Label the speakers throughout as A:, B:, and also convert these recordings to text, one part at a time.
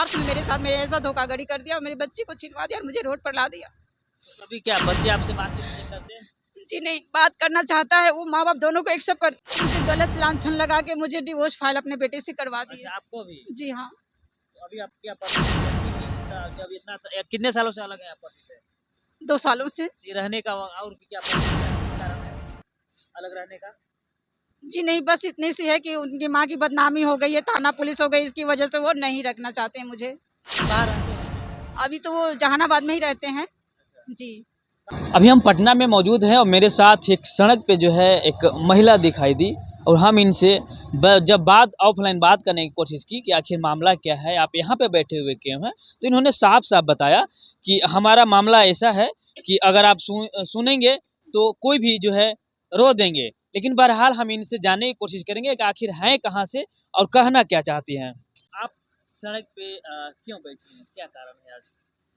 A: स्वार्थ में मेरे साथ मेरे ऐसा धोखाधड़ी कर दिया और मेरे बच्चे को छिनवा दिया और मुझे रोड पर ला दिया।
B: अभी क्या बच्चे आपसे बातचीत नहीं करते?
A: जी नहीं, बात करना चाहता है, वो माँ बाप दोनों को एक्सेप्ट कर, मुझे गलत लांछन लगा के मुझे डिवोर्स फाइल अपने बेटे से करवा दी
B: अच्छा,
A: है।
B: आपको भी?
A: जी हाँ।
B: तो अभी आप क्या जब इतना कितने सालों से अलग है आप पति से?
A: 2 सालों से।
B: ये रहने का और भी क्या कारण है अलग रहने का?
A: जी नहीं, बस इतनी सी है कि उनकी माँ की बदनामी हो गई है, थाना पुलिस हो गई, इसकी वजह से वो नहीं रखना चाहते हैं मुझे।
B: कहाँ रहते हैं?
A: अभी तो वो जहानाबाद में ही रहते हैं। जी।
B: अभी हम पटना में मौजूद हैं और मेरे साथ एक सड़क पे जो है एक महिला दिखाई दी और हम इनसे जब बात ऑफलाइन बात करने की कोशिश की कि आखिर मामला क्या है, आप यहाँ पे बैठे हुए क्यों हैं, तो इन्होंने साफ साफ बताया कि हमारा मामला ऐसा है कि अगर आप सुनेंगे तो कोई भी जो है रो देंगे, लेकिन बहरहाल हम इनसे जानने की कोशिश करेंगे कि आखिर हैं कहाँ से और कहना क्या चाहती हैं। आप सड़क पे क्यों बैठी हैं, क्या कारण है आज?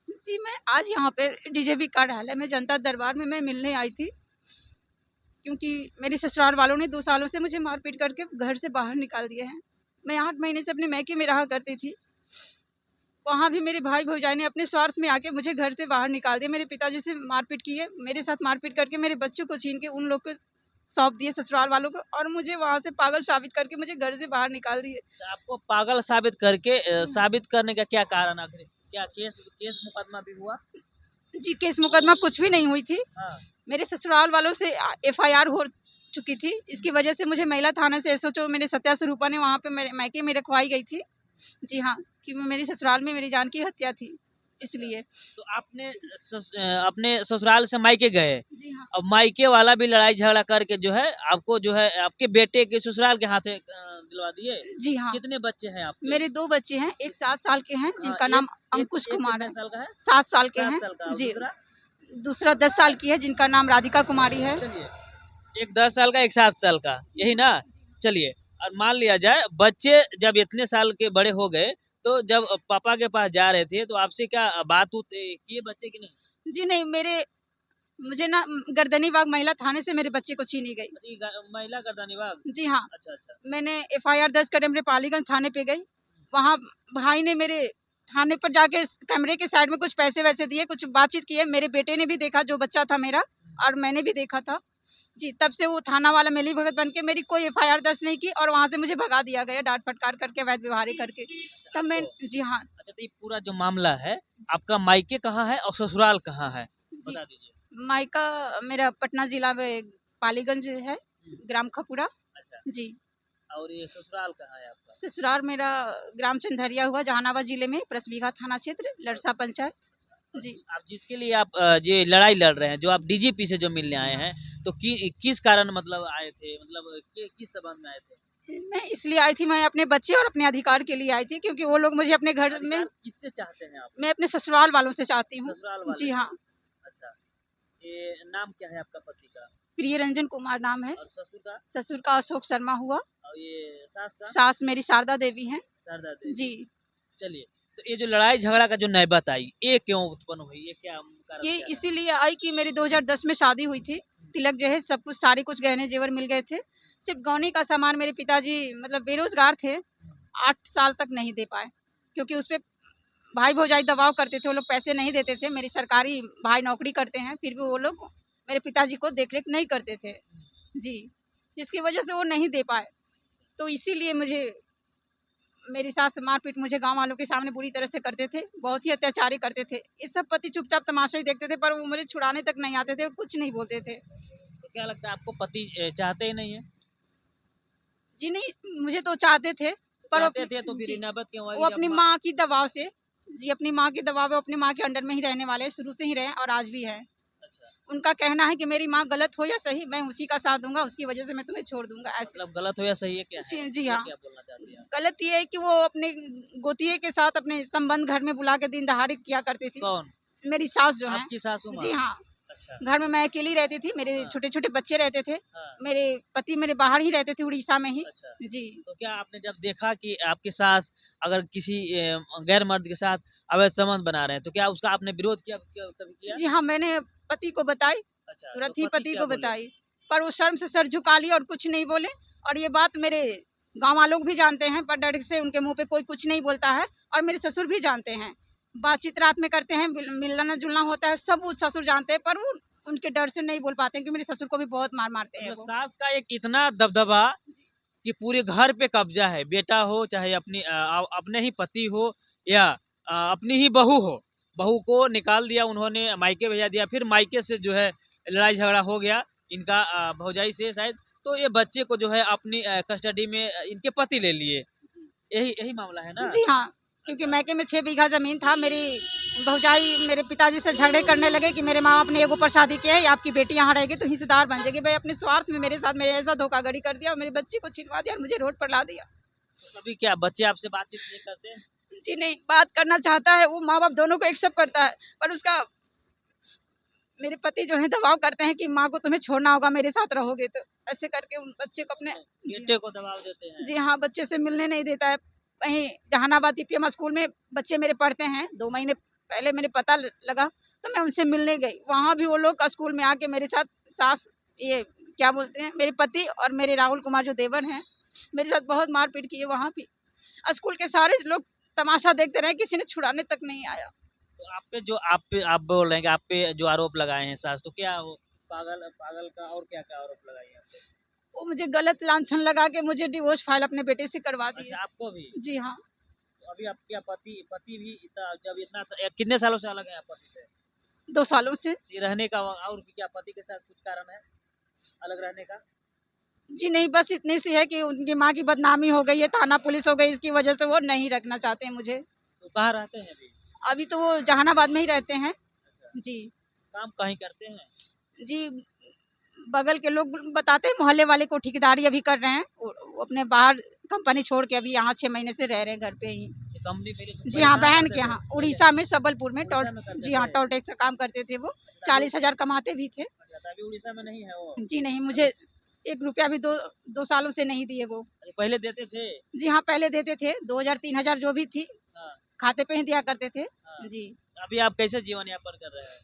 A: जी, मैं आज यहाँ पे डीजेपी कार्यालय में जनता दरबार में मैं मिलने आई थी, क्योंकि मेरे ससुराल वालों ने 2 सालों से मुझे मारपीट करके घर से बाहर निकाल दिए हैं। मैं 8 महीने से अपने मैके में रहा करती थी। वहाँ भी मेरे भाई भौजाई ने अपने स्वार्थ में आके मुझे घर से बाहर निकाल दिया। मेरे पिताजी से मारपीट की है, मेरे साथ मारपीट करके मेरे बच्चों को छीन के उन लोग को सौंप दिए ससुराल वालों को और मुझे वहाँ से पागल साबित करके मुझे घर से बाहर निकाल दिए।
B: तो आपको पागल साबित करके साबित करने का क्या कारण आखिर? क्या केस मुकदमा भी हुआ?
A: जी, केस मुकदमा कुछ भी नहीं हुई थी।
B: हाँ।
A: मेरे ससुराल वालों से एफआईआर हो चुकी थी। इसकी वजह से मुझे महिला थाने से एसएचओ मेरे सत्या स्वरूपा ने वहाँ पे मेरे मैके में रखवाई गई थी। जी हाँ, कि मेरी ससुराल में मेरी जान की हत्या थी, इसलिए।
B: तो आपने अपने ससुराल से मायके गए,
A: जी हाँ।
B: अब मायके वाला भी लड़ाई झगड़ा करके जो है आपको जो है आपके बेटे के ससुराल के हाथे दिलवा दिए?
A: जी हाँ।
B: कितने बच्चे हैं आपके?
A: मेरे 2 बच्चे हैं, एक 7 साल के हैं जिनका
B: एक
A: नाम अंकुश
B: एक
A: कुमार
B: कितने
A: है।
B: साल का है?
A: 7 साल के
B: 7
A: हैं।
B: साल का और
A: जी।
B: दूसरा?
A: दूसरा 10 साल की है जिनका नाम राधिका कुमारी है।
B: चलिए, एक 10 साल का, एक 7 साल का, यही ना? चलिए, और मान लिया जाए बच्चे जब इतने साल के बड़े हो गए, तो जब पापा के पास जा रहे थे, तो आपसे क्या बात-वूत किए बच्चे की नहीं?
A: जी नहीं, मुझे ना गर्दनीबाग महिला थाने से मेरे बच्चे को छीनी गई।
B: जी, महिला गर्दनीबाग?
A: जी हाँ।
B: अच्छा, अच्छा।
A: मैंने एफआईआर दर्ज करे मेरे पालीगंज थाने पे गई। वहाँ भाई ने मेरे थाने पर जाके कैमरे के साइड में कुछ पैसे-वैसे दिए, कुछ बातचीत की है। मेरे बेटे ने भी देखा, जो बच्चा था मेरा, और मैंने भी देखा था। जी, तब से वो थाना वाला मिलीभगत बन के मेरी कोई एफआईआर दर्ज नहीं की और वहाँ से मुझे भगा दिया गया, डाँट फटकार करके, अवैध व्यवहार करके। तब मैं जी हाँ।
B: अच्छा, तो ये पूरा जो मामला है, आपका मायके कहाँ है और ससुराल कहाँ है?
A: जी,
B: बता दीजिए।
A: मायका मेरा पटना जिला में पालीगंज है, ग्राम खपुरा।
B: अच्छा,
A: जी।
B: और ये ससुराल कहाँ है आपका?
A: ससुराल मेरा ग्राम चंदरिया हुआ, जहानाबाद जिले में परसबीघा थाना क्षेत्र, लड़सा पंचायत। जी।
B: आप जिसके लिए आप ये लड़ाई लड़ रहे हैं, जो आप डीजीपी से जो मिलने आए हैं, तो किस कारण मतलब आए थे? मतलब किस संबंध में आए थे?
A: मैं इसलिए आई थी, मैं अपने बच्चे और अपने अधिकार के लिए आई थी, क्योंकि वो लोग मुझे अपने घर में,
B: अधिकार किससे चाहते हैं आप?
A: मैं अपने ससुराल वालों से चाहती हूँ।
B: ससुराल वाले?
A: जी हाँ।
B: अच्छा, ये नाम क्या है आपका पति का?
A: प्रिय रंजन कुमार नाम है।
B: और ससुर का?
A: ससुर का अशोक शर्मा हुआ।
B: और ये सास का?
A: सास मेरी शारदा देवी हैं।
B: शारदा देवी।
A: जी।
B: चलिए, तो ये जो लड़ाई झगड़ा का जो नौबत आई, ये क्यों उत्पन्न हुई? ये क्या कारण
A: ये
B: क्या है?
A: इसीलिए आई कि मेरी 2010 में शादी हुई थी। तिलक जहेज सब कुछ, सारे कुछ गहने जेवर मिल गए थे। सिर्फ गौनी का सामान मेरे पिताजी मतलब बेरोजगार थे, 8 साल तक नहीं दे पाए, क्योंकि उस पे भाई भौजाई दबाव करते थे, वो लोग पैसे नहीं देते थे। मेरी सरकारी भाई नौकरी करते हैं, फिर भी वो लोग मेरे पिताजी को देख-रेख नहीं करते थे। जी, जिसकी वजह से वो नहीं दे पाए। तो इसीलिए मुझे मेरी सास मारपीट मुझे गाँव वालों के सामने बुरी तरह से करते थे, बहुत ही अत्याचारी करते थे। ये सब पति चुपचाप तमाशा ही देखते थे, पर वो मुझे छुड़ाने तक नहीं आते थे और कुछ नहीं बोलते थे।
B: तो क्या लगता है आपको पति चाहते ही नहीं है?
A: जी नहीं, मुझे तो चाहते थे, पर
B: चाहते थे तो फिर
A: जी,
B: ये नौबत क्यों आई
A: वो
B: जब
A: अपनी माँ की दबाव से, जी, अपनी माँ के दबाव में, अपनी माँ के अंडर में ही रहने वाले हैं, शुरू से ही रहे हैं और आज भी हैं।
B: अच्छा,
A: उनका कहना है कि मेरी माँ गलत हो या सही, मैं उसी का साथ दूँगा, उसकी वजह से मैं तुम्हें छोड़ दूँगा, ऐसे।
B: मतलब गलत हो या सही है क्या है?
A: जी, जी
B: ये
A: हाँ।
B: क्या बोलना चाहती हैं आप?
A: गलत ये है कि वो अपने गोतिये के साथ अपने संबंध घर में बुला के दिन दहाड़े किया करती थी।
B: कौन?
A: मेरी सास जो हैं।
B: आपकी सासू माँ?
A: जी हाँ।
B: अच्छा,
A: घर में मैं अकेली रहती थी, मेरे
B: हाँ।
A: छोटे-छोटे बच्चे रहते थे।
B: हाँ,
A: मेरे पति मेरे बाहर ही रहते थे, उड़ीसा में ही।
B: अच्छा।
A: जी।
B: तो क्या आपने जब देखा कि आपकी सास अगर किसी गैर मर्द के साथ अवैध संबंध बना रहे हैं, तो क्या उसका आपने विरोध किया कभी किया?
A: जी हाँ, मैंने पति को बताई,
B: अच्छा, तो
A: तुरंत ही
B: पति
A: पति
B: क्या
A: को
B: बोले?
A: बताई, पर वो शर्म से सर झुका लिया और कुछ नहीं बोले। और ये बात मेरे गांव वालों भी जानते हैं, पर डर से उनके मुंह पे कोई कुछ नहीं बोलता है। और मेरे ससुर भी जानते हैं, बातचीत रात में करते हैं, मिलना जुलना होता है, सब वो ससुर जानते हैं, पर वो उनके डर से नहीं बोल पाते हैं कि मेरे ससुर को भी बहुत मार मारते हैं
B: मतलब
A: वो।
B: सास का एक इतना दबदबा कि पूरे घर पे कब्जा है, बेटा हो चाहे अपने ही पति हो या अपनी ही बहू हो, बहू को निकाल दिया उन्होंने, मायके भेजा दिया, फिर मायके से जो है लड़ाई झगड़ा हो गया इनका भौजाई से शायद, तो ये बच्चे को जो है अपनी कस्टडी में इनके पति ले लिए, यही यही मामला है ना?
A: जी हाँ, क्योंकि मैके में 6 बीघा जमीन था। मेरी भौजाई मेरे पिताजी से झगड़े करने लगे कि मेरे माँ बाप ने एगो पर शादी किया है, आपकी बेटी यहाँ रहेगी तो हिस्सेदार बन जाएगी। भाई अपने स्वार्थ में मेरे साथ मेरे ऐसा धोखाधड़ी कर दिया और मेरे बच्चे को छिनवा दिया और मुझे रोड पर ला दिया।
B: अभी क्या बच्चे आपसे बातचीत नहीं करते हैं?
A: जी नहीं, बात करना चाहता है, वो माँ बाप दोनों को एक्सेप्ट करता है, पर उसका मेरे पति जो है दबाव करते हैं कि माँ को तुम्हें छोड़ना होगा, मेरे साथ रहोगे तो। ऐसे करके उन बच्चे को अपने
B: बेटे को दबाव देते हैं?
A: जी हाँ, बच्चे से मिलने नहीं देता है। वहीं जहानाबाद पीपीएम स्कूल में बच्चे मेरे पढ़ते हैं। 2 महीने पहले मेरे पता लगा तो मैं उनसे मिलने गई। वहाँ भी वो लोग स्कूल में आके मेरे साथ सास ये क्या बोलते हैं, मेरे पति और मेरे राहुल कुमार जो देवर हैं, मेरे साथ बहुत मारपीट की है। वहाँ भी स्कूल के सारे लोग तमाशा देखते रहे, किसी ने छुड़ाने तक नहीं आया।
B: तो आप बोल रहे हैं कि आप पे जो आरोप लगाए हैं सास, तो क्या वो पागल पागल का और क्या-क्या आरोप लगाए हैं आप पे?
A: वो मुझे गलत लांछन लगा के मुझे डिवोर्स फाइल अपने बेटे से करवा दी
B: अच्छा,
A: है।
B: आपको भी?
A: जी हाँ,
B: तो अभी आपके पति भी जब इतना कितने सालों से अलग हैं आप पति से?
A: 2 सालों से।
B: ये रहने का और भी क्या पति के साथ कुछ कारण है अलग रहने का?
A: जी नहीं, बस इतनी सी है कि उनकी माँ की बदनामी हो गई है, थाना पुलिस हो गई, इसकी वजह से वो नहीं रखना चाहते हैं मुझे।
B: तो कहाँ रहते हैं अभी?
A: अभी तो वो जहानाबाद में ही रहते हैं।
B: अच्छा,
A: जी,
B: काम कहीं करते हैं?
A: जी, बगल के लोग बताते हैं, मोहल्ले वाले को ठेकेदारी अभी कर रहे हैं। वो अपने बाहर कंपनी छोड़ के अभी यहाँ 6 महीने से रह रहे हैं घर पे ही।
B: ये कंपनी पहले
A: जी
B: पहले
A: हाँ,
B: कहाँ
A: बहन
B: करते
A: के
B: थे?
A: यहाँ उड़ीसा में सबलपुर में
B: उड़ीसा में करते
A: जी हाँ,
B: थे?
A: टोल टैक्स का काम करते थे वो।
B: अच्छा, अभी
A: 40,000 कमाते भी थे।
B: अच्छा, अभी उड़ीसा में नहीं है वो?
A: जी नहीं, मुझे 1 रुपया भी 2 सालों से नहीं दिए वो।
B: अरे पहले देते थे?
A: जी हाँ, पहले देते थे 2,000-3,000 जो भी थी,
B: हाँ,
A: खाते पे ही दिया करते थे।
B: हाँ।
A: जी।
B: अभी आप कैसे जीवन यापन कर रहे हैं?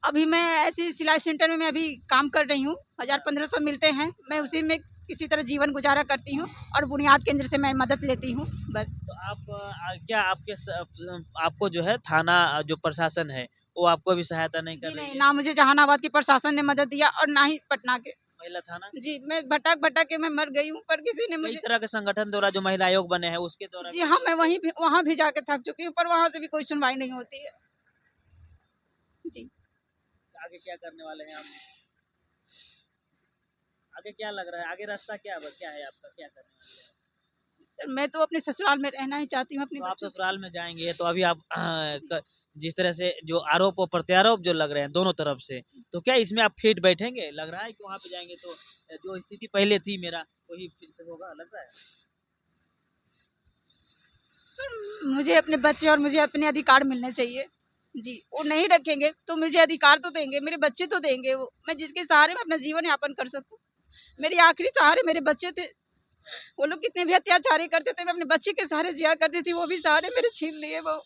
A: अभी मैं ऐसी सिलाई सेंटर में मैं अभी काम कर रही हूँ। 1,000-1,500 मिलते हैं। मैं उसी में किसी तरह जीवन गुजारा करती हूँ और बुनियाद केंद्र से मैं मदद लेती हूँ, बस।
B: तो आप क्या आपको जो है थाना जो प्रशासन है वो आपको भी सहायता नहीं कर
A: जी
B: रही
A: नहीं,
B: है?
A: ना मुझे जहानाबाद की प्रशासन ने मदद दिया और ना ही पटना के।
B: महिला थाना?
A: जी, मैं भटक-भटक के मैं मर गई हूँ, पर किसी ने
B: कई
A: मुझे
B: तरह के संगठन द्वारा जो महिला आयोग बने हैं उसके द्वारा
A: जी
B: भी
A: हाँ, मैं वहाँ भी जाके थक चुकी हूँ, पर वहाँ से भी कोई सुनवाई नहीं होती है। जी।
B: आगे क्या करने वाले हैं आप? आगे क्या लग रहा है? आगे रास्ता क्या है आपका? क्या करने वाले हैं?
A: मैं तो अपने ससुराल में रहना ही चाहती हूँ अपने
B: तो आप
A: बच्चों के।
B: ससुराल में जाएँगे तो अभी आप जिस तरह से जो आरोप और प्रत्यारोप जो लग रहे हैं दोनों तरफ से, तो क्या इसमें आप फिट बैठेंगे? लग रहा है कि वहाँ पे जाएँगे तो जो स्थिति पहले थी मेरा वही फिर से होगा, लग रहा है?
A: पर मुझे अपने बच्चे और मुझे अपने अधिकार मिलने चाहिए। जी, वो नहीं रखेंगे तो मुझे अधिकार तो देंगे, मेरे बच्चे तो देंगे वो, मैं जिसके सहारे में अपना जीवन यापन कर सकूँ। मेरे आखिरी सहारे मेरे बच्चे थे। वो लोग कितने भी अत्याचारी करते थे, मैं अपने बच्चे के सहारे जिया करती थी, वो भी सहारे मेरे छीन लिए वो।